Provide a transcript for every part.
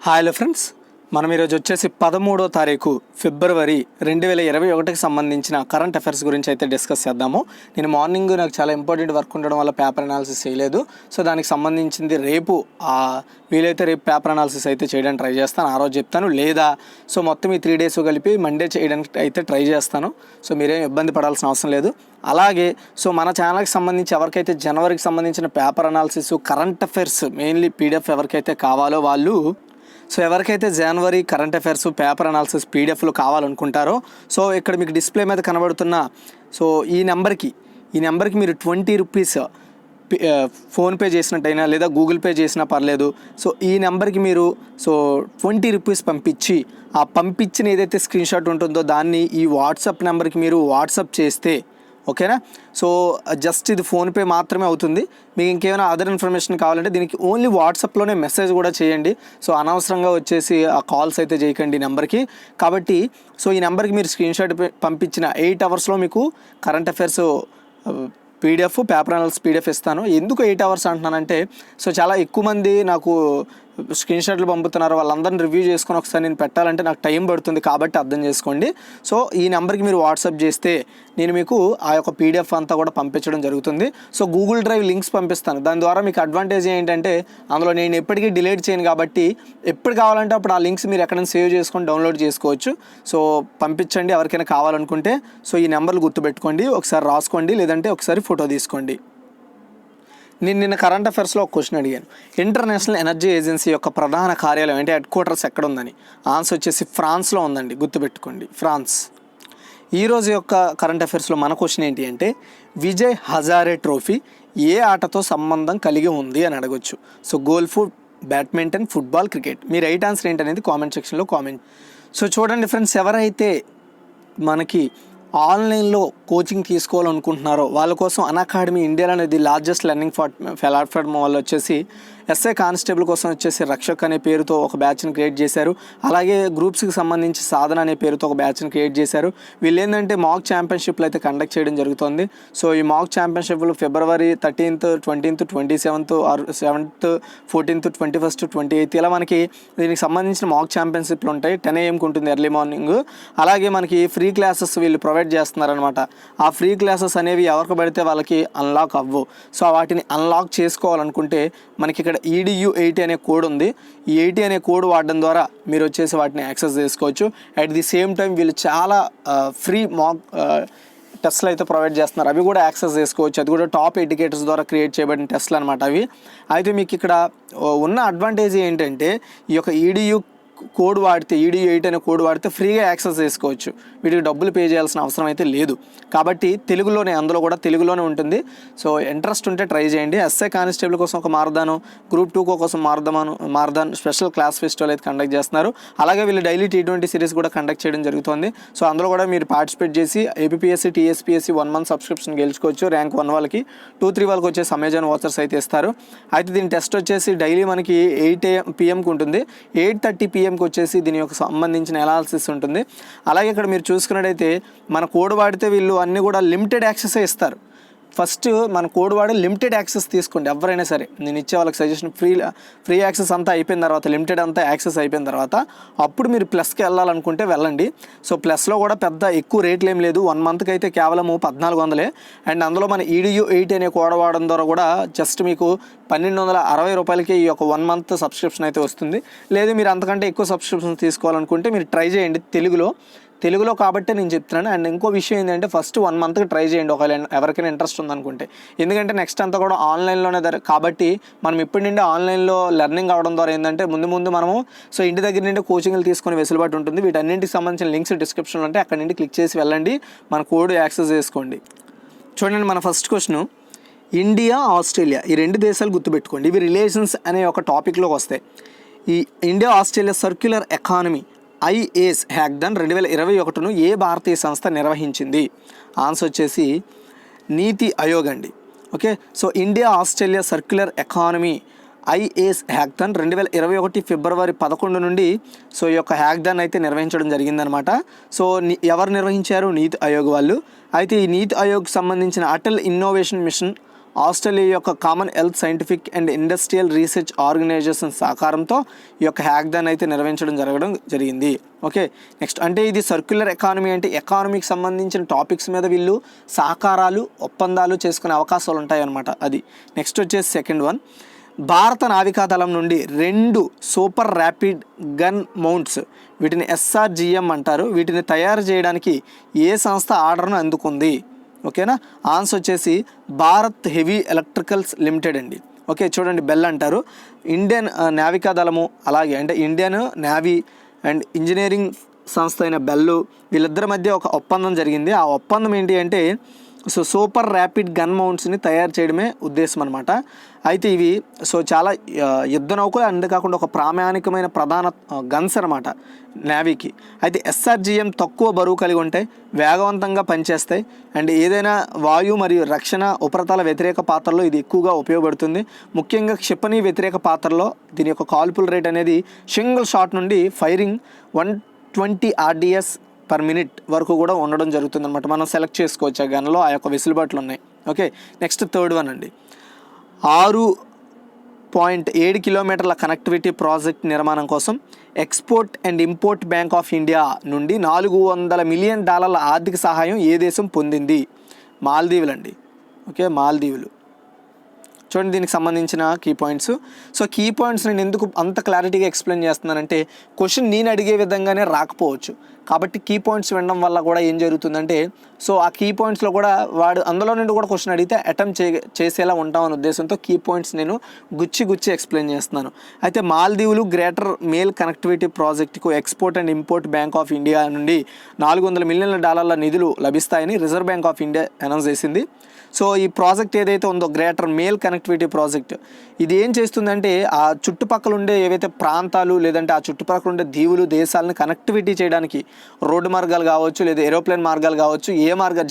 Hi hello friends, మనం ఈరోజు వచ్చేసి 13వ తారీఖు ఫిబ్రవరి 2021కి సంబంధించిన కరెంట్ అఫైర్స్ గురించి అయితే డిస్కస్ చేద్దాము. నేను మార్నింగ్ నాకు చాలా ఇంపార్టెంట్ వర్క్ ఉండడం వల్ల పేపర్ అనాలిసిస్ చేయలేదు. సో దానికి సంబంధించింది రేపు వీలైతే రేపు పేపర్ అనాలిసిస్ అయితే చేయడానికి ట్రై చేస్తాను. ఆ రోజు చెప్తాను, లేదా సో మొత్తం ఈ 3 డేస్ కలిపి మండే చేయడానికి అయితే ట్రై చేస్తాను. సో మీరేం ఇబ్బంది పడాల్సిన అవసరం లేదు. అలాగే సో మన ఛానల్కి సంబంధించి ఎవరికైతే జనవరికి సంబంధించిన paper analysis current affairs mainly PDF ఎవరికైతే కావాలో వాళ్ళు, సో ఎవరికైతే జనవరి కరెంట్ అఫైర్స్ పేపర్ అనాలిసిస్ పీడిఎఫ్లు కావాలనుకుంటారో, సో ఇక్కడ మీకు డిస్ప్లే మీద కనబడుతున్న సో ఈ నెంబర్కి మీరు 20 రూపీస్ ఫోన్పే చేసినట్టయినా లేదా గూగుల్ పే చేసినా పర్లేదు. సో ఈ నెంబర్కి మీరు 20 రూపీస్ పంపించి, ఆ పంపించిన ఏదైతే స్క్రీన్ షాట్ ఉంటుందో దాన్ని ఈ వాట్సాప్ నెంబర్కి మీరు వాట్సాప్ చేస్తే ఓకేనా. సో జస్ట్ ఇది ఫోన్పే మాత్రమే అవుతుంది. మీకు ఇంకేమైనా అదర్ ఇన్ఫర్మేషన్ కావాలంటే దీనికి ఓన్లీ వాట్సాప్లోనే మెసేజ్ కూడా చేయండి. సో అనవసరంగా వచ్చేసి ఆ కాల్స్ అయితే చేయకండి ఈ నెంబర్కి. కాబట్టి సో ఈ నెంబర్కి మీరు స్క్రీన్ షాట్ పంపించిన 8 అవర్స్లో మీకు current affairs PDF paper analysis PDF ఇస్తాను. ఎందుకు 8 అవర్స్ అంటున్నానంటే, సో చాలా ఎక్కువ మంది నాకు స్క్రీన్ షాట్లు పంపుతున్నారు. వాళ్ళందరినీ రివ్యూ చేసుకొని ఒకసారి నేను పెట్టాలంటే నాకు టైం పడుతుంది, కాబట్టి అర్థం చేసుకోండి. సో ఈ నెంబర్కి మీరు వాట్సాప్ చేస్తే నేను మీకు ఆ యొక్క పీడిఎఫ్ అంతా కూడా పంపించడం జరుగుతుంది. సో గూగుల్ డ్రైవ్ లింక్స్ పంపిస్తాను. దాని ద్వారా మీకు అడ్వాంటేజ్ ఏంటంటే, అందులో నేను ఎప్పటికీ డిలీట్ చేయను కాబట్టి ఎప్పుడు కావాలంటే అప్పుడు ఆ లింక్స్ మీరు ఎక్కడైనా సేవ్ చేసుకొని డౌన్లోడ్ చేసుకోవచ్చు. సో పంపించండి ఎవరికైనా కావాలనుకుంటే. సో ఈ నెంబర్లు గుర్తుపెట్టుకోండి, ఒకసారి రాసుకోండి, లేదంటే ఒకసారి ఫోటో తీసుకోండి. నేను నిన్న కరెంట్ అఫైర్స్లో ఒక క్వశ్చన్ అడిగాను, ఇంటర్నేషనల్ ఎనర్జీ ఏజెన్సీ యొక్క ప్రధాన కార్యాలయం అంటే హెడ్ క్వార్టర్స్ ఎక్కడ ఉందని. ఆన్సర్ వచ్చేసి ఫ్రాన్స్లో ఉందండి, గుర్తుపెట్టుకోండి, ఫ్రాన్స్. ఈరోజు యొక్క కరెంట్ అఫైర్స్లో మన క్వశ్చన్ ఏంటి అంటే, విజయ్ హజారే ట్రోఫీ ఏ ఆటతో సంబంధం కలిగి ఉంది అని అడగొచ్చు. So golf, badminton, football, cricket. మీ రైట్ ఆన్సర్ ఏంటనేది కామెంట్ సెక్షన్లో కామెంట్. సో చూడండి ఫ్రెండ్స్, ఎవరైతే మనకి ఆన్లైన్లో కోచింగ్ తీసుకోవాలనుకుంటున్నారో వాళ్ళ కోసం అన్అకాడమీ ఇండియా అనేది లార్జెస్ట్ లెర్నింగ్ ప్లాట్ఫామ్ వాళ్ళు వచ్చేసి ఎస్ఐ కానిస్టేబుల్ కోసం వచ్చేసి రక్షక్ అనే పేరుతో ఒక బ్యాచ్ని క్రియేట్ చేశారు. అలాగే గ్రూప్స్కి సంబంధించి సాధన అనే పేరుతో ఒక బ్యాచ్ని క్రియేట్ చేశారు. వీళ్ళు ఏంటంటే మాక్ ఛాంపియన్షిప్లు అయితే కండక్ట్ చేయడం జరుగుతుంది. సో ఈ మాక్ ఛాంపియన్షిప్లు ఫిబ్రవరి 13th, 20th, 27th, 7th, 14th, 21st, 28th ఇలా మనకి దీనికి సంబంధించిన మాక్ ఛాంపియన్షిప్లు ఉంటాయి. 10 AM ఉంటుంది ఎర్లీ మార్నింగ్. అలాగే మనకి ఫ్రీ క్లాసెస్ వీళ్ళు ప్రొవైడ్ చేస్తున్నారనమాట. ఆ ఫ్రీ క్లాసెస్ అనేవి ఎవరికి పడితే వాళ్ళకి అన్లాక్ అవ్వవు. సో వాటిని అన్లాక్ చేసుకోవాలనుకుంటే మనకి ఇక్కడ EDU 80 అనే కోడ్ ఉంది. ఈ 80 అనే కోడ్ వాడడం ద్వారా మీరు వచ్చేసి వాటిని యాక్సెస్ చేసుకోవచ్చు. అట్ ది సేమ్ టైం వీళ్ళు చాలా ఫ్రీ మాక్ టెస్ట్లు అయితే ప్రొవైడ్ చేస్తున్నారు. అవి కూడా యాక్సెస్ చేసుకోవచ్చు. అది కూడా టాప్ ఎడ్యుకేటర్స్ ద్వారా క్రియేట్ చేయబడిన టెస్ట్లు అనమాట అవి. అయితే మీకు ఇక్కడ ఉన్న అడ్వాంటేజ్ ఏంటంటే, ఈ యొక్క EDU కోడ్ వాడితే, EDU 8 అనే కోడ్ వాడితే ఫ్రీగా యాక్సెస్ చేసుకోవచ్చు. వీటికి డబ్బులు పే చేయాల్సిన అవసరం అయితే లేదు. కాబట్టి తెలుగులోనే, అందులో కూడా తెలుగులోనే ఉంటుంది. సో ఇంట్రెస్ట్ ఉంటే ట్రై చేయండి. ఎస్ఐ కానిస్టేబుల్ కోసం ఒక మారదాను, గ్రూప్ 2 కోసం మారదాన్ స్పెషల్ క్లాస్ ఫెస్టివల్ అయితే కండక్ట్ చేస్తున్నారు. అలాగే వీళ్ళు డైలీ T20 సిరీస్ కూడా కండక్ట్ చేయడం జరుగుతుంది. సో అందులో కూడా మీరు పార్టిసిపేట్ చేసి APPSC, TSPSC 1 month సబ్స్క్రిప్షన్ గెలుచుకోవచ్చు. ర్యాంక్ 1 వాళ్ళకి, 2, 3 వాళ్ళకి వచ్చేసి అమెజాన్ వాచర్స్ అయితే ఇస్తారు. అయితే దీని టెస్ట్ వచ్చేసి డైలీ మనకి 8 PM ఉంటుంది. 8:30 PM వచ్చేసి దీని యొక్క సంబంధించిన అనాలిసిస్ ఉంటుంది. అలాగే ఇక్కడ మీరు చూసుకున్నట్టయితే మన కోడ్ వాడితే వీళ్ళు అన్నీ కూడా లిమిటెడ్ యాక్సెస్ ఇస్తారు. ఫస్ట్ మన కోడ్ వాడి లిమిటెడ్ యాక్సెస్ తీసుకోండి ఎవరైనా సరే. నేను ఇచ్చే వాళ్ళకి సజెషన్, ఫ్రీ యాక్సెస్ అంతా అయిపోయిన తర్వాత, లిమిటెడ్ అంతా యాక్సెస్ అయిపోయిన తర్వాత అప్పుడు మీరు ప్లస్కి వెళ్ళాలనుకుంటే వెళ్ళండి. సో ప్లస్లో కూడా పెద్ద ఎక్కువ రేట్లు ఏం లేదు. 1 monthకి అయితే కేవలం 1400. అండ్ అందులో మన EDU 8 అనే కోడ్ వాడడం ద్వారా కూడా జస్ట్ మీకు 1260 రూపాయలకి ఈ యొక్క 1 month సబ్స్క్రిప్షన్ అయితే వస్తుంది. లేదు మీరు అంతకంటే ఎక్కువ సబ్స్క్రిప్షన్ తీసుకోవాలనుకుంటే మీరు ట్రై చేయండి తెలుగులో కాబట్టి నేను చెప్తున్నాను. అండ్ ఇంకో విషయం ఏంటంటే, ఫస్ట్ 1 monthకి ట్రై చేయండి ఒకవేళ ఎవరికైనా ఇంట్రెస్ట్ ఉందనుకుంటే. ఎందుకంటే నెక్స్ట్ అంతా కూడా ఆన్లైన్లోనే కాబట్టి మనం ఇప్పటి నుండి ఆన్లైన్లో లెర్నింగ్ అవడం ద్వారా ఏంటంటే ముందు మనము సో ఇంటి దగ్గర నుండి కోచింగ్లు తీసుకునే వెసులుబాటు ఉంటుంది. వీటన్నింటికి సంబంధించిన లింక్స్ డిస్క్రిప్షన్లో ఉంటాయి, అక్కడ నుండి క్లిక్ చేసి వెళ్ళండి, మన కోడ్ యాక్సెస్ చేసుకోండి. చూడండి, మన ఫస్ట్ క్వశ్చన్, ఇండియా, ఆస్ట్రేలియా ఈ 2 దేశాలు గుర్తుపెట్టుకోండి. ఇవి రిలేషన్స్ అనే ఒక టాపిక్లోకి వస్తాయి. ఈ India Australia circular economy IAS hackathon 2021ను ఏ భారతీయ సంస్థ నిర్వహించింది? ఆన్సర్ వచ్చేసి నీతి ఆయోగ్ అండి. Okay, so India Australia circular economy IAS hackathon 2021 ఫిబ్రవరి 11 నుండి సో ఈ యొక్క హ్యాక్థాన్ అయితే నిర్వహించడం జరిగిందనమాట. సో ఎవరు నిర్వహించారు? నీతి ఆయోగ్ వాళ్ళు. అయితే ఈ నీతి ఆయోగ్కి సంబంధించిన అటల్ ఇన్నోవేషన్ మిషన్ ఆస్ట్రేలియా యొక్క commonwealth scientific and industrial research organisation సహకారంతో ఈ యొక్క హ్యాక్థాన్ అయితే నిర్వహించడం జరిగింది. ఓకే, నెక్స్ట్ అంటే ఇది సర్క్యులర్ ఎకానమీ, అంటే ఎకానమీకి సంబంధించిన టాపిక్స్ మీద వీళ్ళు సహకారాలు ఒప్పందాలు చేసుకునే అవకాశాలు ఉంటాయి అన్నమాట. అది నెక్స్ట్ వచ్చేసి సెకండ్ వన్, భారత నావికాదళం నుండి 2 సూపర్ ర్యాపిడ్ గన్ మౌంట్స్, వీటిని SRGM అంటారు, వీటిని తయారు చేయడానికి ఏ సంస్థ ఆర్డర్ను అందుకుంది? ఓకేనా, ఆన్సర్ వచ్చేసి భారత్ హెవీ ఎలక్ట్రికల్స్ లిమిటెడ్ అండి. ఓకే, చూడండి బెల్ అంటారు. ఇండియన్ నావికాదళము అలాగే అంటే ఇండియన్ నేవీ అండ్ ఇంజనీరింగ్ సంస్థ అయిన బెల్లు వీళ్ళిద్దరి మధ్య ఒక ఒప్పందం జరిగింది. ఆ ఒప్పందం ఏంటి అంటే సూపర్ ర్యాపిడ్ గన్ మౌంట్స్ని తయారు చేయడమే ఉద్దేశం అనమాట. అయితే ఇవి చాలా యుద్ధ నౌకలు, అంతేకాకుండా ఒక ప్రామాణికమైన ప్రధాన గన్స్ అనమాట నేవీకి. అయితే SRGM తక్కువ బరువు కలిగి ఉంటాయి, వేగవంతంగా పనిచేస్తాయి అండ్ ఏదైనా వాయు మరియు రక్షణ ఉపరితల వ్యతిరేక పాత్రలో ఇది ఎక్కువగా ఉపయోగపడుతుంది. ముఖ్యంగా క్షిపణి వ్యతిరేక పాత్రలో దీని యొక్క కాల్పుల్ రేట్ అనేది సింగిల్ షాట్ నుండి ఫైరింగ్ 120 RDS పర్ మినిట్ వరకు కూడా ఉండడం జరుగుతుంది అనమాట. మనం సెలెక్ట్ చేసుకోవచ్చు ఆ గన్లో, ఆ యొక్క వెసులుబాట్లు ఉన్నాయి. ఓకే, నెక్స్ట్ థర్డ్ వన్ అండి, 6.7 కిలోమీటర్ల కనెక్టివిటీ ప్రాజెక్ట్ నిర్మాణం కోసం export and import bank of India నుండి $400 మిలియన్ ఆర్థిక సహాయం ఏ దేశం పొందింది? మాల్దీవులు అండి. ఓకే, మాల్దీవులు. చూడండి దీనికి సంబంధించిన key points. So key points నేను ఎందుకు అంత క్లారిటీగా ఎక్స్ప్లెయిన్ చేస్తున్నానంటే క్వశ్చన్ నేను అడిగే విధంగానే రాకపోవచ్చు, కాబట్టి కీ పాయింట్స్ వినడం వల్ల కూడా ఏం జరుగుతుందంటే ఆ కీ పాయింట్స్లో కూడా వాడు అందులో నుండి కూడా క్వశ్చన్ అడిగితే అటెంప్ట్ చేసేలా ఉంటామనే ఉద్దేశంతో కీ పాయింట్స్ నేను గుచ్చి ఎక్స్ప్లెయిన్ చేస్తున్నాను. అయితే మాల్దీవులు గ్రేటర్ మెయిల్ కనెక్టివిటీ ప్రాజెక్టుకు export and import bank of India నుండి $400 మిలియన్ల నిధులు లభిస్తాయని reserve bank of India announce చేసింది. ఈ ప్రాజెక్ట్ ఏదైతే ఉందో గ్రేటర్ మెయిల్ కనెక్టివిటీ ప్రాజెక్ట్, ఇది ఏం చేస్తుందంటే ఆ చుట్టుపక్కల ఉండే ఏవైతే ప్రాంతాలు లేదంటే ఆ చుట్టుపక్కల ఉండే దీవులు దేశాలను కనెక్టివిటీ చేయడానికి రోడ్డు మార్గాలు కావచ్చు, లేదా ఏరోప్లేన్ మార్గాలు కావచ్చు,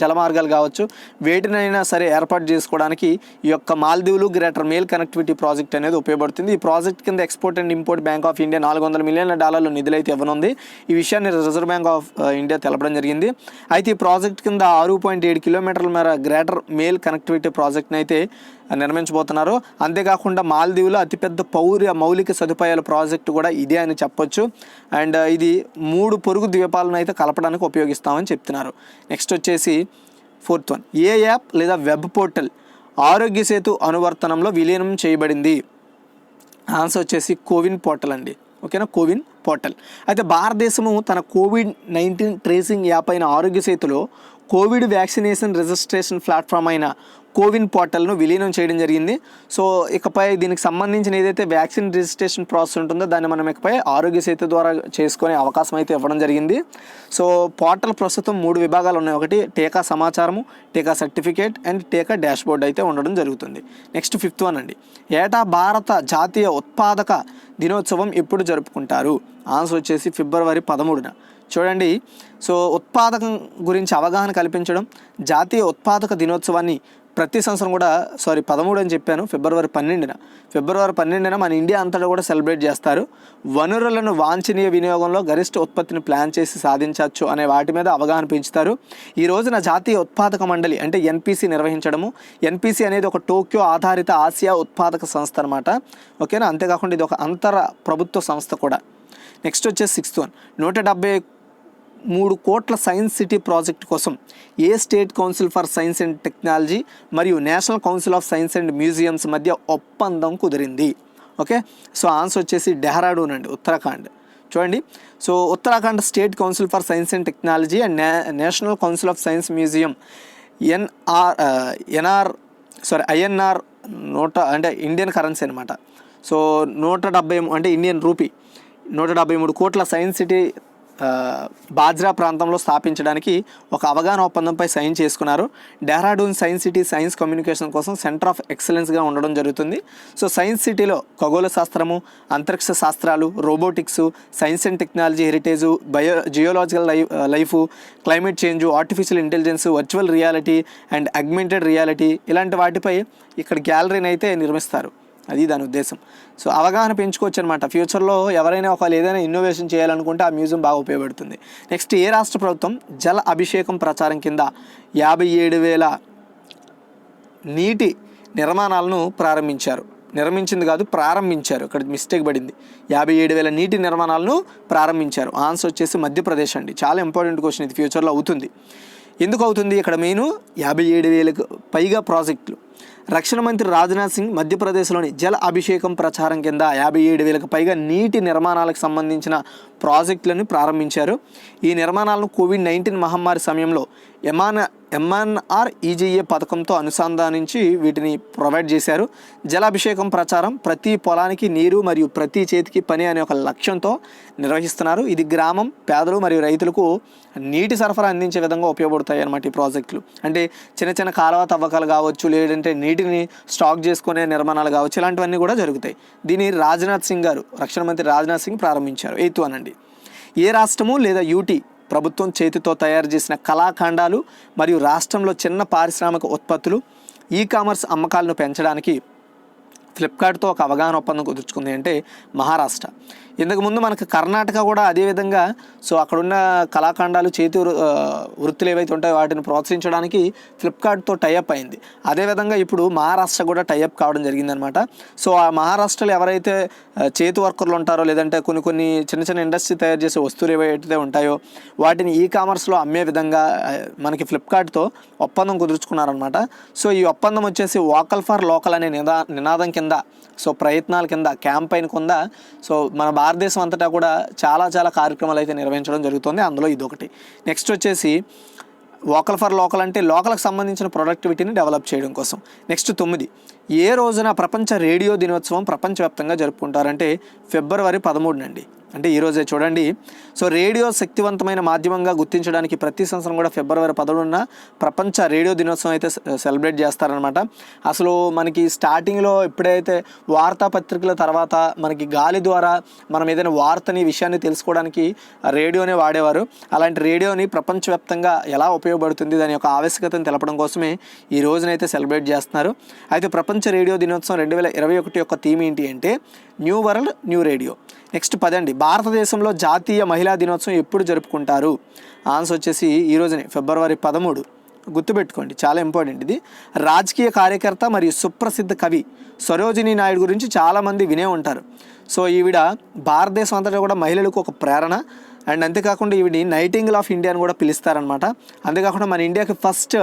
జల మార్గాలు కావచ్చు, వేటినైనా సరే ఏర్పాటు చేసుకోవడానికి ఈ యొక్క మాల్దీవులు గ్రేటర్ మెయిల్ కనెక్టివిటీ ప్రాజెక్ట్ అనేది ఉపయోగపడుతుంది. ఈ ప్రాజెక్ట్ కింద export and import bank of India $400 మిలియన్ల నిధులైతే ఇవ్వనుంది. ఈ విషయాన్ని రిజర్వ్ బ్యాంక్ ఆఫ్ ఇండియా తెలపడం జరిగింది. అయితే ఈ ప్రాజెక్ట్ కింద 6.7 కిలోమీటర్ల మేర గ్రేటర్ మెయిల్ కనెక్టివిటీ ప్రాజెక్ట్ని అయితే నిర్మించబోతున్నారు. అంతేకాకుండా మాల్దీవులో అతిపెద్ద మౌలిక సదుపాయాల ప్రాజెక్టు కూడా ఇదే అని చెప్పొచ్చు. అండ్ ఇది 3 పొరుగు ద్వీపాలను అయితే కలపడానికి ఉపయోగిస్తామని చెప్తున్నారు. నెక్స్ట్ వచ్చేసి ఫోర్త్ వన్, ఏ యాప్ లేదా వెబ్ పోర్టల్ ఆరోగ్య సేతు అనువర్తనంలో విలీనం చేయబడింది? ఆన్సర్ వచ్చేసి కోవిన్ పోర్టల్ అండి. ఓకేనా, కోవిన్ పోర్టల్. అయితే భారతదేశము తన COVID-19 ట్రేసింగ్ యాప్ అయిన ఆరోగ్య సేతులో కోవిడ్ వ్యాక్సినేషన్ రిజిస్ట్రేషన్ ప్లాట్ఫామ్ అయిన కోవిన్ పోర్టల్ను విలీనం చేయడం జరిగింది. ఇకపై దీనికి సంబంధించిన ఏదైతే వ్యాక్సిన్ రిజిస్ట్రేషన్ ప్రాసెస్ ఉంటుందో దాన్ని మనం ఇకపై ఆరోగ్య సేతు ద్వారా చేసుకునే అవకాశం అయితే ఇవ్వడం జరిగింది. పోర్టల్ ప్రస్తుతం 3 విభాగాలు ఉన్నాయి. ఒకటి టీకా సమాచారము, టీకా సర్టిఫికేట్ అండ్ టీకా డాష్బోర్డ్ అయితే ఉండడం జరుగుతుంది. నెక్స్ట్ ఫిఫ్త్ వన్ అండి, ఏటా భారత జాతీయ ఉత్పాదక దినోత్సవం ఎప్పుడు జరుపుకుంటారు? ఆన్సర్ వచ్చేసి ఫిబ్రవరి 13న. చూడండి, ఉత్పాదకం గురించి అవగాహన కల్పించడం, జాతీయ ఉత్పాదక దినోత్సవాన్ని ప్రతి సంవత్సరం కూడా 13 అని చెప్పాను, ఫిబ్రవరి 12న మన ఇండియా అంతటా కూడా సెలబ్రేట్ చేస్తారు. వనరులను వాంఛనీయ వినియోగంలో గరిష్ట ఉత్పత్తిని ప్లాన్ చేసి సాధించవచ్చు అనే వాటి మీద అవగాహన పెంచుతారు. ఈ రోజున జాతీయ ఉత్పాదక మండలి అంటే NPC నిర్వహించడము. NPC అనేది ఒక టోక్యో ఆధారిత ఆసియా ఉత్పాదక సంస్థ అనమాట. ఓకేనా, అంతేకాకుండా ఇది ఒక అంతర ప్రభుత్వ సంస్థ కూడా. నెక్స్ట్ వచ్చేసి 6th వన్, 173 కోట్ల సైన్స్ సిటీ ప్రాజెక్ట్ కోసం ఏ state council for science and technology మరియు national council of science and museums మధ్య ఒప్పందం కుదిరింది? ఓకే, ఆన్సర్ వచ్చేసి డెహ్రాడూన్ అండి, ఉత్తరాఖండ్. చూడండి, Uttarakhand state council for science and technology and national council of science museum INR అంటే ఇండియన్ కరెన్సీ అనమాట. 170 అంటే ఇండియన్ రూపీ 173 కోట్ల సైన్స్ సిటీ బాజ్రా ప్రాంతంలో స్థాపించడానికి ఒక అవగాహన ఒప్పందంపై సైన్ చేసుకున్నారు. Dehradun science city science communication కోసం సెంటర్ ఆఫ్ ఎక్సలెన్స్గా ఉండడం జరుగుతుంది. సైన్స్ సిటీలో ఖగోళ శాస్త్రము, అంతరిక్ష శాస్త్రాలు, robotics, science and technology, heritage, geological life, climate change, artificial intelligence, virtual reality and augmented reality ఇలాంటి వాటిపై ఇక్కడ గ్యాలరీని అయితే నిర్మిస్తారు. అది దాని ఉద్దేశం. అవగాహన పెంచుకోవచ్చు అనమాట. ఫ్యూచర్లో ఎవరైనా ఒకవేళ ఏదైనా ఇన్నోవేషన్ చేయాలనుకుంటే ఆ మ్యూజియం బాగా ఉపయోగపడుతుంది. నెక్స్ట్, ఏ రాష్ట్ర ప్రభుత్వం జల అభిషేకం ప్రచారం కింద 57,000 నీటి నిర్మాణాలను ప్రారంభించారు. ఇక్కడ మిస్టేక్ పడింది. 57,000 నీటి నిర్మాణాలను ప్రారంభించారు. ఆన్సర్ వచ్చేసి మధ్యప్రదేశ్ అండి. చాలా ఇంపార్టెంట్ క్వశ్చన్, ఇది ఫ్యూచర్లో అవుతుంది. ఎందుకు అవుతుంది? ఇక్కడ మెయిన్ 57,000కు పైగా ప్రాజెక్టులు. రక్షణ మంత్రి రాజ్నాథ్ సింగ్ మధ్యప్రదేశ్లోని జల అభిషేకం ప్రచారం కింద 57,000కు పైగా నీటి నిర్మాణాలకు సంబంధించిన ప్రాజెక్టులను ప్రారంభించారు. ఈ నిర్మాణాలను కోవిడ్-19 మహమ్మారి సమయంలో MNREGA పథకంతో అనుసంధానించి వీటిని ప్రొవైడ్ చేశారు. జలాభిషేకం ప్రచారం ప్రతి పొలానికి నీరు మరియు ప్రతి చేతికి పని అనే ఒక లక్ష్యంతో నిర్వహిస్తున్నారు. ఇది గ్రామం, పేదలు మరియు రైతులకు నీటి సరఫరా అందించే విధంగా ఉపయోగపడతాయి అన్నమాట ఈ ప్రాజెక్టులు. అంటే చిన్న చిన్న కాలువ తవ్వకాలు కావచ్చు, లేదంటే నీటిని స్టాక్ చేసుకునే నిర్మాణాలు కావచ్చు, ఇలాంటివన్నీ కూడా జరుగుతాయి. దీన్ని రాజ్నాథ్ సింగ్ గారు, రక్షణ మంత్రి రాజ్నాథ్ సింగ్ ప్రారంభించారు. 8th అనండి. ఏ రాష్ట్రము లేదా యూటీ ప్రభుత్వం చేతితో తయారు చేసిన కళాఖండాలు మరియు రాష్ట్రంలో చిన్న పారిశ్రామిక ఉత్పత్తులు కామర్స్ అమ్మకాలను పెంచడానికి ఫ్లిప్కార్ట్తో ఒక అవగాహన ఒప్పందం కుదుర్చుకుంది అంటే మహారాష్ట్ర. ఇంతకుముందు మనకు కర్ణాటక కూడా అదేవిధంగా అక్కడున్న కళాఖండాలు చేతి వృత్తులు ఏవైతే ఉంటాయో వాటిని ప్రోత్సహించడానికి ఫ్లిప్కార్ట్తో టైఅప్ అయింది. అదేవిధంగా ఇప్పుడు మహారాష్ట్ర కూడా టైఅప్ కావడం జరిగిందనమాట. ఆ మహారాష్ట్రలో ఎవరైతే చేతి వర్కర్లు ఉంటారో, లేదంటే కొన్ని చిన్న చిన్న ఇండస్ట్రీ తయారు చేసే వస్తువులు ఏవైతే ఉంటాయో వాటిని కామర్స్లో అమ్మే విధంగా మనకి ఫ్లిప్కార్ట్తో ఒప్పందం కుదుర్చుకున్నారనమాట. ఈ ఒప్పందం వచ్చేసి వోకల్ ఫర్ లోకల్ అనే నినాదం కింద, ప్రయత్నాల కింద, క్యాంపెయిన్ కింద మన భారతదేశం అంతటా కూడా చాలా కార్యక్రమాలు అయితే నిర్వహించడం జరుగుతుంది. అందులో ఇదొకటి. నెక్స్ట్ వచ్చేసి వోకల్ ఫర్ లోకల్ అంటే లోకల్కి సంబంధించిన ప్రొడక్టివిటీని డెవలప్ చేయడం కోసం. నెక్స్ట్ 9, ఏ రోజున ప్రపంచ రేడియో దినోత్సవం ప్రపంచవ్యాప్తంగా జరుపుకుంటారంటే ఫిబ్రవరి 13 అండి. అంటే ఈరోజే చూడండి. రేడియో శక్తివంతమైన మాధ్యమంగా గుర్తించడానికి ప్రతి సంవత్సరం కూడా ఫిబ్రవరి 13న ప్రపంచ రేడియో దినోత్సవం అయితే సెలబ్రేట్ చేస్తారనమాట. అసలు మనకి స్టార్టింగ్లో ఎప్పుడైతే వార్తాపత్రికల తర్వాత మనకి గాలి ద్వారా మనం ఏదైనా విషయాన్ని తెలుసుకోవడానికి రేడియోనే వాడేవారు. అలాంటి రేడియోని ప్రపంచవ్యాప్తంగా ఎలా ఉపయోగపడుతుంది దాని యొక్క ఆవశ్యకతను తెలపడం కోసమే ఈ రోజునైతే సెలబ్రేట్ చేస్తున్నారు. అయితే ప్రపంచ రేడియో దినోత్సవం 2021 యొక్క థీమ్ ఏంటి అంటే new world new radio. Next 10 అండి. భారతదేశంలో జాతీయ మహిళా దినోత్సవం ఎప్పుడు జరుపుకుంటారు? ఆన్సర్ వచ్చేసి ఈ రోజునే ఫిబ్రవరి 13. గుర్తుపెట్టుకోండి, చాలా ఇంపార్టెంట్ ఇది. రాజకీయ కార్యకర్త మరియు సుప్రసిద్ధ కవి సరోజినీ నాయుడు గురించి చాలామంది వినే ఉంటారు. ఈవిడ భారతదేశం అంతటా కూడా మహిళలకు ఒక ప్రేరణ. అండ్ అంతేకాకుండా ఈవిడ నైటింగేల్ ఆఫ్ ఇండియా అని కూడా పిలుస్తారనమాట. అంతేకాకుండా మన ఇండియాకి ఫస్ట్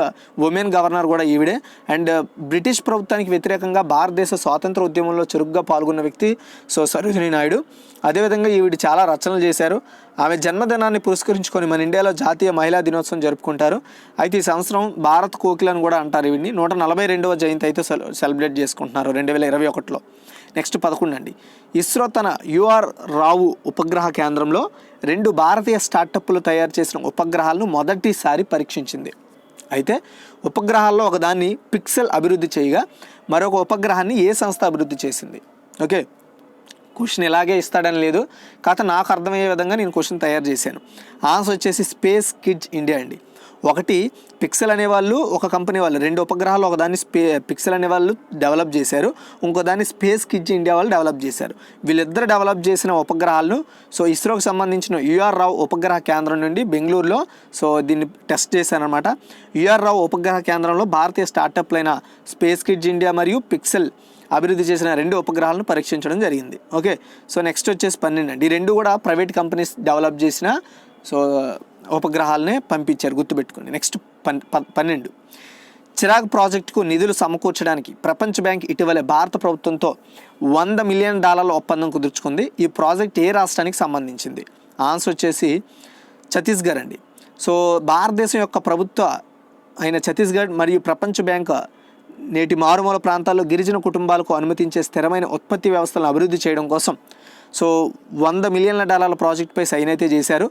ఉమెన్ గవర్నర్ కూడా ఈవిడే. అండ్ బ్రిటిష్ ప్రభుత్వానికి వ్యతిరేకంగా భారతదేశ స్వాతంత్ర ఉద్యమంలో చురుగ్గా పాల్గొన్న వ్యక్తి సరోజినీ నాయుడు. అదేవిధంగా ఈవిడ చాలా రచనలు చేశారు. ఆమె జన్మదినాన్ని పురస్కరించుకొని మన ఇండియాలో జాతీయ మహిళా దినోత్సవం జరుపుకుంటారు. అయితే ఈ సంవత్సరం భారత్ కోకిల అని కూడా అంటారు. ఈవిడ్ని 142వ జయంతి అయితే సెలబ్రేట్ చేసుకుంటున్నారు 2021లో. నెక్స్ట్ 11 అండి. ఇస్రో తన UR రావు ఉపగ్రహ కేంద్రంలో 2 భారతీయ స్టార్టప్లు తయారు చేసిన ఉపగ్రహాలను మొదటిసారి పరీక్షించింది. అయితే ఉపగ్రహాల్లో ఒకదాన్ని పిక్సెల్ అభివృద్ధి చేయగా మరొక ఉపగ్రహాన్ని ఏ సంస్థ అభివృద్ధి చేసింది? ఓకే, క్వశ్చన్ ఇలాగే ఇస్తాడని లేదు, కాకపోతే నాకు అర్థమయ్యే విధంగా నేను క్వశ్చన్ తయారు చేశాను. ఆన్సర్ వచ్చేసి స్పేస్ కిడ్స్ ఇండియా అండి. ఒకటి పిక్సెల్ అనేవాళ్ళు, ఒక కంపెనీ వాళ్ళు 2 ఉపగ్రహాలు, ఒకదాన్ని పిక్సెల్ అనేవాళ్ళు డెవలప్ చేశారు, ఇంకోదాన్ని స్పేస్ కిడ్స్ ఇండియా వాళ్ళు డెవలప్ చేశారు. వీళ్ళిద్దరు డెవలప్ చేసిన ఉపగ్రహాలను ఇస్రోకి సంబంధించిన UR రావు ఉపగ్రహ కేంద్రం నుండి బెంగళూరులో దీన్ని టెస్ట్ చేశారనమాట. UR రావు ఉపగ్రహ కేంద్రంలో భారతీయ స్టార్టప్లైన స్పేస్ కిడ్స్ ఇండియా మరియు పిక్సెల్ అభివృద్ధి చేసిన 2 ఉపగ్రహాలను పరీక్షించడం జరిగింది. ఓకే, నెక్స్ట్ వచ్చేసి 12 అండి. ఈ 2 కూడా ప్రైవేట్ కంపెనీస్ డెవలప్ చేసిన ఉపగ్రహాలనే పంపించారు, గుర్తుపెట్టుకోండి. నెక్స్ట్ 12, చిరాగ్ ప్రాజెక్టుకు నిధులు సమకూర్చడానికి ప్రపంచ బ్యాంక్ ఇటీవలే భారత ప్రభుత్వంతో $100 మిలియన్ ఒప్పందం కుదుర్చుకుంది. ఈ ప్రాజెక్ట్ ఏ రాష్ట్రానికి సంబంధించింది? ఆన్సర్ వచ్చేసి ఛత్తీస్గఢ్ అండి. భారతదేశం యొక్క ప్రభుత్వ అయిన ఛత్తీస్గఢ్ మరియు ప్రపంచ బ్యాంక్ నేటి మారుమూల ప్రాంతాల్లో గిరిజన కుటుంబాలకు అనుమతించే స్థిరమైన ఉత్పత్తి వ్యవస్థలను అభివృద్ధి చేయడం కోసం $100 మిలియన్ల ప్రాజెక్టుపై సైన్ అయితే చేశారు.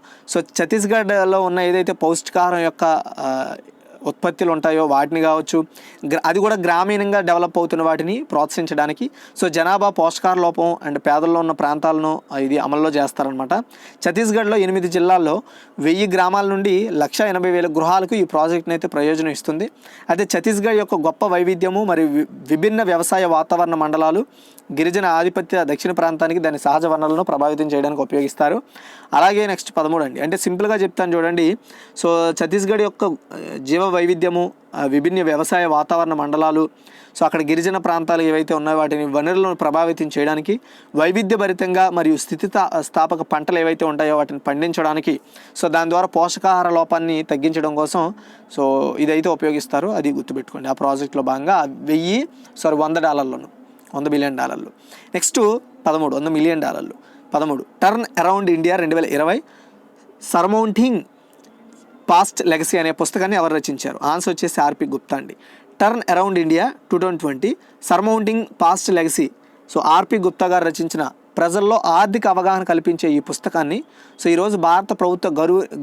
ఛత్తీస్గఢ్లో ఉన్న ఏదైతే పౌష్టికాహారం యొక్క ఉత్పత్తులు ఉంటాయో వాటిని కావచ్చు, అది కూడా గ్రామీణంగా డెవలప్ అవుతున్న వాటిని ప్రోత్సహించడానికి జనాభా పోషకాహార లోపం అండ్ పేదల్లో ఉన్న ప్రాంతాలను ఇది అమల్లో చేస్తారనమాట. ఛత్తీస్గఢ్లో 8 జిల్లాల్లో 1000 గ్రామాల నుండి 1,80,000 గృహాలకు ఈ ప్రాజెక్ట్ని అయితే ప్రయోజనం ఇస్తుంది. అయితే ఛత్తీస్గఢ్ యొక్క గొప్ప వైవిధ్యము మరియు విభిన్న వ్యవసాయ వాతావరణ మండలాలు గిరిజన ఆధిపత్య దక్షిణ ప్రాంతానికి దాని సహజ వనరులను ప్రభావితం చేయడానికి ఉపయోగిస్తారు. అలాగే నెక్స్ట్ 13 అండి. అంటే సింపుల్గా చెప్తాను చూడండి. ఛత్తీస్గఢ్ యొక్క జీవ వైవిధ్యము, విభిన్న వ్యవసాయ వాతావరణ మండలాలు, సో అక్కడ గిరిజన ప్రాంతాలు ఏవైతే ఉన్నాయో వాటిని వనరులను ప్రభావితం చేయడానికి, వైవిధ్యభరితంగా మరియు స్థాపక పంటలు ఏవైతే ఉంటాయో వాటిని పండించడానికి, సో దాని ద్వారా పోషకాహార లోపాన్ని తగ్గించడం కోసం సో ఇదైతే ఉపయోగిస్తారు. అది గుర్తుపెట్టుకోండి. ఆ ప్రాజెక్ట్లో భాగంగా $100 $100 billion. Next 13 $100 million. 13 turn around India 2020 surmounting past legacy అనే పుస్తకాన్ని ఎవరు రచించారు? ఆన్సర్ వచ్చేసి ఆర్పి గుప్తా అండి. Turn around India 2020 surmounting past legacy. So R P Gupta గారు రచించిన ప్రజల్లో ఆర్థిక అవగాహన కల్పించే ఈ పుస్తకాన్ని సో ఈరోజు భారత ప్రభుత్వ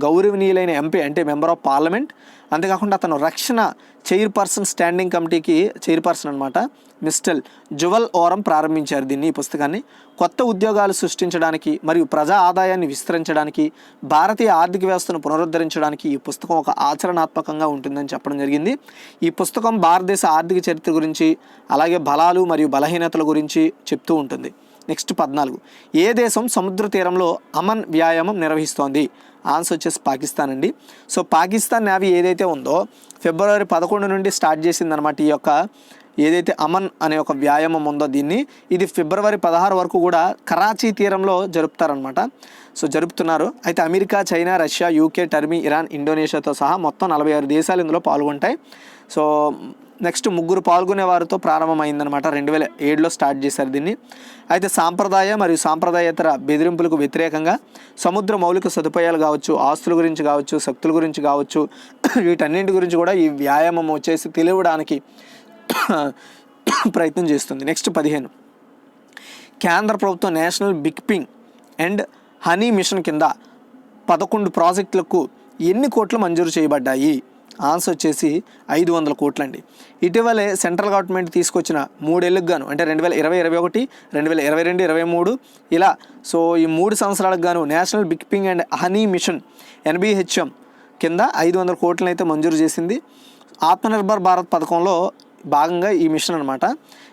గౌరవనీయులైన ఎంపీ అంటే మెంబర్ ఆఫ్ పార్లమెంట్, అంతేకాకుండా అతను రక్షణ చైర్పర్సన్ స్టాండింగ్ కమిటీకి చైర్పర్సన్ అనమాట, మిస్టర్ జువల్ ఓరం ప్రారంభించారు దీన్ని. ఈ పుస్తకాన్ని కొత్త ఉద్యోగాలు సృష్టించడానికి మరియు ప్రజా ఆదాయాన్ని విస్తరించడానికి, భారతీయ ఆర్థిక వ్యవస్థను పునరుద్ధరించడానికి ఈ పుస్తకం ఒక ఆచరణాత్మకంగా ఉంటుందని చెప్పడం జరిగింది. ఈ పుస్తకం భారతదేశ ఆర్థిక చరిత్ర గురించి, అలాగే బలాలు మరియు బలహీనతల గురించి చెప్తూ ఉంటుంది. నెక్స్ట్ 14 ఏ దేశం సముద్ర తీరంలో అమన్ వ్యాయామం నిర్వహిస్తోంది? ఆన్సర్ వచ్చేసి పాకిస్తాన్ అండి. సో పాకిస్తాన్ నేవీ ఏదైతే ఉందో ఫిబ్రవరి 11 నుండి స్టార్ట్ చేసిందనమాట ఈ యొక్క ఏదైతే అమన్ అనే ఒక వ్యాయామం ఉందో దీన్ని. ఇది ఫిబ్రవరి 16 వరకు కూడా కరాచీ తీరంలో జరుపుతారనమాట. సో జరుపుతున్నారు. అయితే America, China, Russia, UK, Turkey, Iran, ఇండోనేషియాతో సహా మొత్తం 46 దేశాలు ఇందులో పాల్గొంటాయి. సో నెక్స్ట్ 3 పాల్గొనే వారితో ప్రారంభమైందనమాట. 2007లో స్టార్ట్ చేశారు దీన్ని. అయితే సాంప్రదాయ మరియు సాంప్రదాయేతర బెదిరింపులకు వ్యతిరేకంగా సముద్ర మౌలిక సదుపాయాలు కావచ్చు, ఆస్తుల గురించి కావచ్చు, శక్తుల గురించి కావచ్చు, వీటన్నింటి గురించి కూడా ఈ వ్యాయామం వచ్చేసి తెలియడానికి ప్రయత్నం చేస్తుంది. నెక్స్ట్ 15 కేంద్ర ప్రభుత్వం national beekeeping and honey mission కింద 11 ప్రాజెక్టులకు ఎన్ని కోట్లు మంజూరు చేయబడ్డాయి? ఆన్సర్ వచ్చేసి 500 కోట్లండి. ఇటీవలే సెంట్రల్ గవర్నమెంట్ తీసుకొచ్చిన 3 ఏళ్ళకు గాను అంటే 2020, 2021, 2022, 2023 ఇలా సో ఈ 3 సంవత్సరాలకు గాను national beekeeping and honey mission NBHM కింద 500 కోట్లను అయితే మంజూరు చేసింది. ఆత్మనిర్భర్ భారత్ పథకంలో భాగంగా ఈ మిషన్ అనమాట.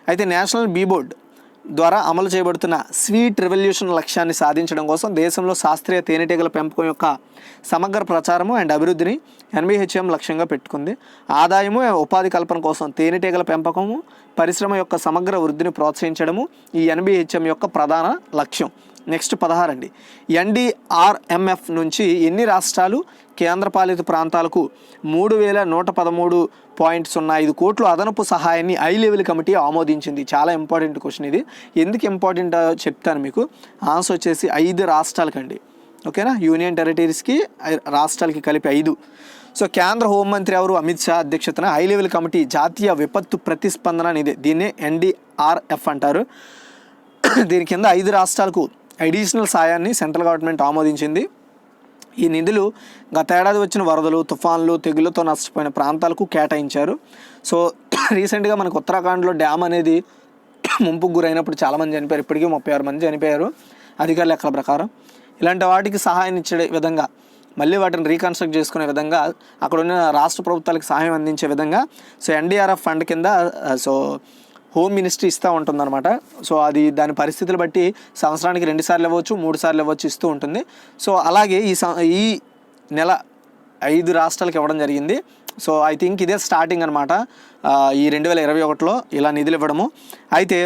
అయితే నేషనల్ బీ బోర్డ్ ద్వారా అమలు చేయబడుతున్న స్వీట్ రెవల్యూషన్ లక్ష్యాన్ని సాధించడం కోసం దేశంలో శాస్త్రీయ తేనెటీగల పెంపకం యొక్క సమగ్ర ప్రచారము అండ్ అభివృద్ధిని NBHM లక్ష్యంగా పెట్టుకుంది. ఆదాయము, ఉపాధి కల్పన కోసం తేనెటీగల పెంపకము, పరిశ్రమ యొక్క సమగ్ర వృద్ధిని ప్రోత్సహించడము ఈ NBHM యొక్క ప్రధాన లక్ష్యం. నెక్స్ట్ 16 అండి NDRMF నుంచి ఎన్ని రాష్ట్రాలు, కేంద్రపాలిత ప్రాంతాలకు 3113.05 కోట్లు అదనపు సహాయాన్ని హై లెవెల్ కమిటీ ఆమోదించింది? చాలా ఇంపార్టెంట్ క్వశ్చన్ ఇది. ఎందుకు ఇంపార్టెంట్ చెప్తాను మీకు. ఆన్సర్ వచ్చేసి 5 రాష్ట్రాలకండి. ఓకేనా, యూనియన్ టెరిటరీస్కి రాష్ట్రాలకి కలిపి 5. సో కేంద్ర హోంమంత్రి ఎవరు? అమిత్ షా అధ్యక్షతన హై లెవెల్ కమిటీ జాతీయ విపత్తు ప్రతిస్పందన నిధి, దీన్నే NDRF అంటారు. దీని కింద 5 రాష్ట్రాలకు అడిషనల్ సాయాన్ని సెంట్రల్ గవర్నమెంట్ ఆమోదించింది. ఈ నిధులు గత ఏడాది వచ్చిన వరదలు, తుఫాన్లు, తెగులతో నష్టపోయిన ప్రాంతాలకు కేటాయించారు. సో రీసెంట్గా మనకు ఉత్తరాఖండ్లో డ్యామ్ అనేది ముంపుకు గురైనప్పుడు చాలామంది చనిపోయారు. ఇప్పటికీ 36 మంది చనిపోయారు అధికారుల లెక్కల ప్రకారం. ఇలాంటి వాటికి సహాయం ఇచ్చే విధంగా, మళ్ళీ వాటిని రీకన్స్ట్రక్ట్ చేసుకునే విధంగా, అక్కడ ఉన్న రాష్ట్ర ప్రభుత్వాలకు సహాయం అందించే విధంగా సో NDRF ఫండ్ కింద సో హోమ్ మినిస్ట్రీ ఇస్తూ ఉంటుందన్నమాట. సో అది దాని పరిస్థితులు బట్టి సంవత్సరానికి 2 సార్లు ఇవ్వచ్చు, 3 సార్లు ఇవ్వచ్చు, ఇస్తూ ఉంటుంది. సో అలాగే ఈ నెల 5 రాష్ట్రాలకు ఇవ్వడం జరిగింది. సో ఐ థింక్ ఇదే స్టార్టింగ్ అనమాట ఈ 2021లో ఇలా నిధులు ఇవ్వడము. అయితే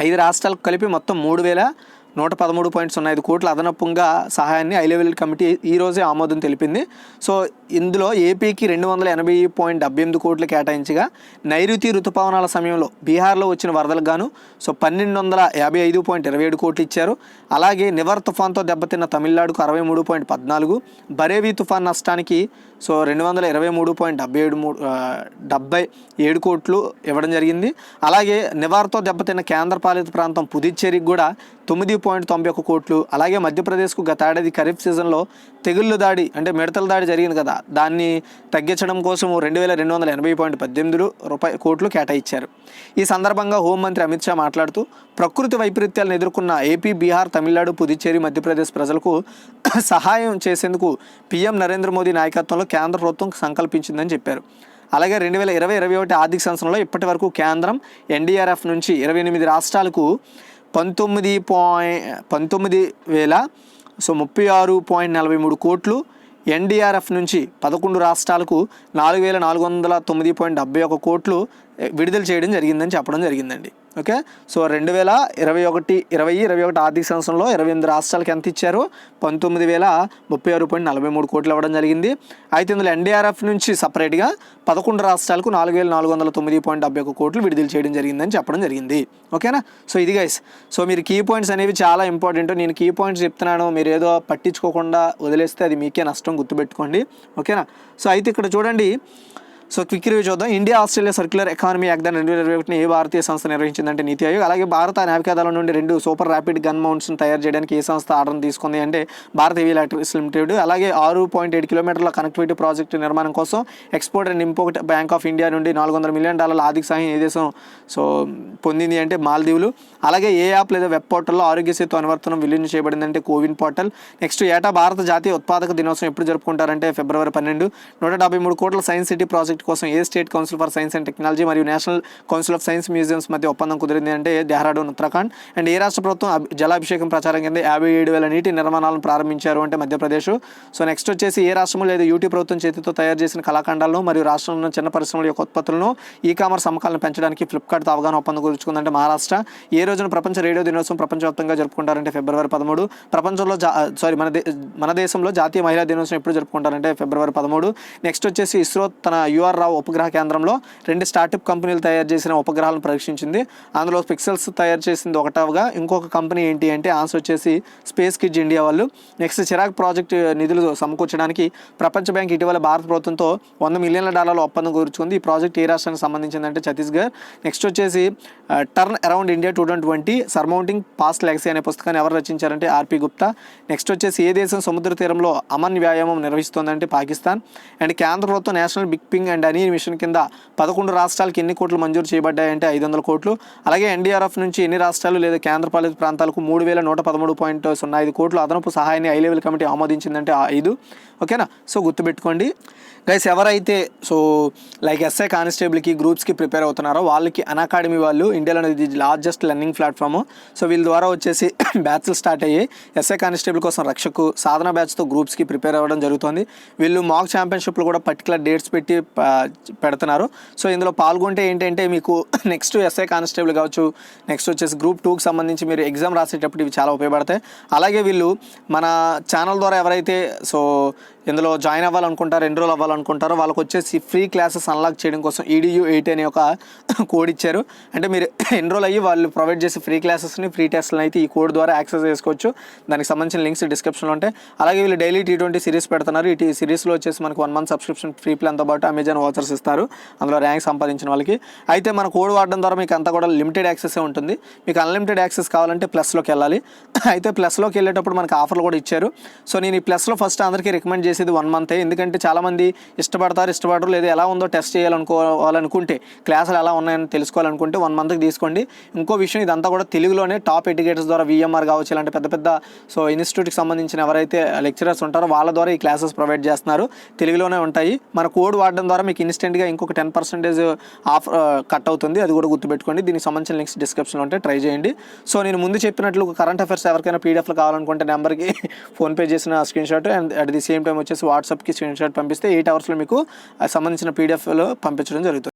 5 రాష్ట్రాలకు కలిపి మొత్తం 3113.05 కోట్ల అదనపుగా సహాయాన్ని హై లెవెల్ కమిటీ ఈరోజే ఆమోదం తెలిపింది. సో ఇందులో ఏపీకి 280.78 కోట్లు కేటాయించగా, నైరుతి ఋతుపవనాల సమయంలో బీహార్లో వచ్చిన వరదలకు గాను సో 1255.27 కోట్లు ఇచ్చారు. అలాగే నివర్ తుఫాన్తో దెబ్బతిన్న తమిళనాడుకు 63.14, బరేవీ తుఫాన్ నష్టానికి సో 221.77 కోట్లు ఇవ్వడం జరిగింది. అలాగే నివార్తో దెబ్బతిన్న కేంద్రపాలిత ప్రాంతం పుదుచ్చేరికి కూడా 9.91 కోట్లు. అలాగే మధ్యప్రదేశ్కు గత ఏడాది ఖరీఫ్ సీజన్లో తెగుళ్ళు దాడి అంటే మిడతల దాడి జరిగింది కదా, దాన్ని తగ్గించడం కోసం 2280.18 కోట్లు కేటాయించారు. ఈ సందర్భంగా హోంమంత్రి అమిత్ షా మాట్లాడుతూ ప్రకృతి వైపరీత్యాలను ఎదుర్కొన్న ఏపీ, బీహార్, తమిళనాడు, పుదుచ్చేరి, మధ్యప్రదేశ్ ప్రజలకు సహాయం చేసేందుకు PM నరేంద్ర మోదీ నాయకత్వంలో కేంద్ర ప్రభుత్వం సంకల్పించిందని చెప్పారు. అలాగే 2020-21 ఆర్థిక సంవత్సరంలో ఇప్పటి వరకు కేంద్రం NDRF నుంచి 28 రాష్ట్రాలకు 19,36.43 కోట్లు, ఎన్డీఆర్ఎఫ్ నుంచి 11 రాష్ట్రాలకు 4409.71 కోట్లు విడుదల చేయడం జరిగిందని చెప్పడం జరిగిందండి. ఓకే, సో 2021 ఆర్థిక సంవత్సరంలో 28 రాష్ట్రాలకు ఎంత ఇచ్చారు? 19,036.43 కోట్లు ఇవ్వడం జరిగింది. అయితే ఇందులో ఎన్డీఆర్ఎఫ్ నుంచి సపరేట్గా 11 రాష్ట్రాలకు 4409.71 కోట్లు విడుదల చేయడం జరిగిందని చెప్పడం జరిగింది. ఓకేనా, సో ఇది గైస్. సో మీరు కీ పాయింట్స్ అనేవి చాలా ఇంపార్టెంట్. నేను కీ పాయింట్స్ చెప్తున్నాను, మీరు ఏదో పట్టించుకోకుండా వదిలేస్తే అది మీకే నష్టం, గుర్తుపెట్టుకోండి. ఓకేనా, సో అయితే ఇక్కడ చూడండి. సో క్విక్ రివ్యూ చూద్దాం. India Australia circular economy act 2021 ఏ భారతీయ సంస్థ నిర్వహించిందంటే నీతి ఆయోగ్. అలాగే భారత నావికాదళం నుండి 2 సూపర్ ర్యాపిడ్ గన్ మౌంట్స్ని తయారు చేయడానికి ఏ సంస్థ ఆర్డర్ని తీసుకుంది అంటే భారత్ హెవీ ఎలక్ట్రికల్స్ లిమిటెడ్. అలాగే 6.7 కిలోమీటర్ల కనెక్టివిటీ ప్రాజెక్టు నిర్మాణం కోసం export and import bank of India నుండి $400 మిలియన్ ఆర్థిక సహాయం ఏ దేశం సో పొందింది అంటే మాల్దీవులు. అలాగే ఏ యాప్ లేదా వెబ్ పోర్టల్లో ఆరోగ్య సేతు అనువర్తనం విలీనం చేయబడిందంటే కోవిన్ పోర్టల్. నెక్స్ట్ ఏటా భారత జాతీయ ఉత్పాదక దినోత్సవం ఎప్పుడు జరుపుకుంటారంటే ఫిబ్రవరి 12. 173 కోట్ల సైన్స్ సిటీ ప్రాజెక్ట్ కోసం ఏ state council for science and technology మరియు national council of science museums మధ్య ఒప్పందం కుదిరింది అంటే డెహ్రాడూన్, ఉత్తరాఖండ్. అండ్ ఏ రాష్ట్ర ప్రభుత్వం జలాభిషేకం ప్రచారం కింద 57,000 నీటి నిర్మాణాలను ప్రారంభించారు అంటే మధ్యప్రదేశ్. సో నెక్స్ట్ వచ్చేసి ఏ రాష్ట్రంలో లేదా యూటీ ప్రభుత్వం చేతితో తయారు చేసిన కళాఖండాలను మరియు రాష్ట్రంలో చిన్న పరిశ్రమల యొక్క ఉత్పత్తులను ఈ కామర్స్ అమ్మకాలను పెంచడానికి ఫ్లిప్కార్ట్తో అవగాహన ఒప్పందం కుదుర్చుకుందంటే మహారాష్ట్ర. ఏ రోజున ప్రపంచ రేడియో దినోత్సవం ప్రపంచవ్యాప్తంగా జరుపుకుంటారంటే ఫిబ్రవరి 13. ప్రపంచంలో మన దేశంలో జాతీయ మహిళా దినోత్సవం ఎప్పుడు జరుపుకుంటారంటే ఫిబ్రవరి 13. నెక్స్ట్ వచ్చేసి ఇస్రో తన UR రావు ఉపగ్రహ కేంద్రంలో 2 స్టార్టప్ కంపెనీలు తయారు చేసిన ఉపగ్రహాలను పరీక్షించింది. అందులో పిక్సెల్స్ తయారు చేసింది ఒకటవగా, ఇంకొక కంపెనీ ఏంటి అంటే ఆన్సర్ వచ్చేసి స్పేస్ కిడ్స్ ఇండియా వాళ్ళు. నెక్స్ట్ చిరాగ్ ప్రాజెక్టు నిధులు సమకూర్చడానికి ప్రపంచ బ్యాంక్ ఇటీవల భారత ప్రభుత్వంతో $100 మిలియన్ల ఒప్పందం కుదుర్చుకుంది. ఈ ప్రాజెక్ట్ ఏ రాష్ట్రానికి సంబంధించిందంటే ఛత్తీస్గఢ్. నెక్స్ట్ వచ్చేసి turn around India 2020 surmounting past legacy అనే పుస్తకాన్ని ఎవరు రచించారంటే RP గుప్తా. నెక్స్ట్ వచ్చేసి ఏ దేశం సముద్ర తీరంలో అమన్ వ్యాయామం నిర్వహిస్తోందంటే పాకిస్తాన్. అండ్ కేంద్ర ప్రభుత్వం national beekeeping and honey mission కింద 11 రాష్ట్రాలకు ఎన్ని కోట్లు మంజూరు చేయబడ్డాయంటే 500 కోట్లు. అలాగే ఎన్డీఆర్ఎఫ్ నుంచి ఎన్ని రాష్ట్రాలు లేదా కేంద్రపాలిత ప్రాంతాలకు 3,113.05 కోట్లు అదనపు సహాయాన్ని హై లెవెల్ కమిటీ ఆమోదించిందంటే 5. ఓకేనా, సో గుర్తుపెట్టుకోండి గైస్. ఎవరైతే సో లైక్ ఎస్ఐ కానిస్టేబుల్కి గ్రూప్స్కి ప్రిపేర్ అవుతున్నారో వాళ్ళకి అకాడమీ వాళ్ళు ఇండియాలో ఇది లార్జెస్ట్ లెర్నింగ్ ప్లాట్ఫామ్. సో వీళ్ళ ద్వారా వచ్చేసి బ్యాచ్లు స్టార్ట్ అయ్యాయి. ఎస్ఐ కానిస్టేబుల్ కోసం రక్షకు సాధన బ్యాచ్తో గ్రూప్స్కి ప్రిపేర్ అవ్వడం జరుగుతుంది. వీళ్ళు మాక్ ఛాంపియన్షిప్లు కూడా పర్టికులర్ డేట్స్ పెట్టి పెడుతున్నారు. సో ఇందులో పాల్గొంటే ఏంటంటే మీకు నెక్స్ట్ ఎస్ఐ కానిస్టేబుల్ కావచ్చు, నెక్స్ట్ వచ్చేసి గ్రూప్ 2కి సంబంధించి మీరు ఎగ్జామ్ రాసేటప్పుడు ఇవి చాలా ఉపయోగపడతాయి. అలాగే వీళ్ళు మన ఛానల్ ద్వారా ఎవరైతే సో ఇందులో జాయిన్ అవ్వాలనుకుంటారో, ఎన్రోల్ అవ్వాలనుకుంటారో వాళ్ళకి వచ్చేసి ఫ్రీ క్లాసెస్ అన్లాక్ చేయడం కోసం EDU8 అనే ఒక కోడ్ ఇచ్చారు. అంటే మీరు ఎన్రోల్ అయ్యి వాళ్ళు ప్రొవైడ్ చేసే ఫ్రీ క్లాసెస్ని, ఫ్రీ టెస్ట్లను అయితే ఈ కోడ్ ద్వారా యాక్సెస్ చేసుకోవచ్చు. దానికి సంబంధించిన లింక్స్ డిస్క్రిప్షన్లో ఉంటాయి. అలాగే వీళ్ళు డైలీ T20 సిరీస్ పెడుతున్నారు. ఈ సిరీస్లో వచ్చేసి మనకు 1 మంత్ సబ్స్క్రిప్షన్ ఫ్రీ ప్లాన్తో పాటు అమెజాన్ వాచర్స్ ఇస్తారు అందులో ర్యాంక్ సంపాదించిన వాళ్ళకి. అయితే మన కోడ్ వాడడం ద్వారా మీకు అంతా కూడా లిమిటెడ్ యాక్సెస్ ఉంటుంది. మీకు అన్లిమిటెడ్ యాక్సెస్ కావాలంటే ప్లస్లోకి వెళ్ళాలి. అయితే ప్లస్లోకి వెళ్ళేటప్పుడు మనకు ఆఫర్లు కూడా ఇచ్చారు. సో నేను ఈ ప్లస్లో ఫస్ట్ అందరికీ రికమెండ్ చేసేది 1 మంతే. ఎందుకంటే చాలామంది ఇష్టపడరు లేదా ఎలా ఉందో టెస్ట్ చేయాలనుకుంటే క్లాసులు ఎలా ఉన్నాయని తెలుసుకోవాలనుకుంటే 1 మంత్కి తీసుకోండి. ఇంకో విషయం, ఇదంతా కూడా తెలుగులోనే టాప్ ఎడ్యుకేటర్స్ ద్వారా VMR కావచ్చు ఇలాంటి పెద్ద పెద్ద సో ఇన్స్టిట్యూట్కి సంబంధించిన ఎవరైతే లెక్చరర్స్ ఉంటారో వాళ్ళ ద్వారా ఈ క్లాసెస్ ప్రొవైడ్ చేస్తున్నారు. తెలుగులోనే ఉంటాయి. మన కోడ్ వాడడం ద్వారా మీకు ఇన్స్టెంట్గా ఇంకొక 10% ఆఫ్ కట్ అవుతుంది. అది కూడా గుర్తుపెట్టుకోండి. దీనికి సంబంధించిన లింక్స్ డిస్క్రిప్షన్లో ఉంటే ట్రై చేయండి. సో నేను ముందు చెప్పినట్లు కరెంట్ అఫైర్స్ ఎవరికైనా PDFలు కావాలనుకుంటే నెంబర్కి ఫోన్పే చేసిన screenshot and at the same time వచ్చేసి వాట్సాప్కి స్క్రీన్షాట్ పంపిస్తే 8 అవర్స్లో మీకు సంబంధించిన PDFలో పంపించడం జరుగుతుంది.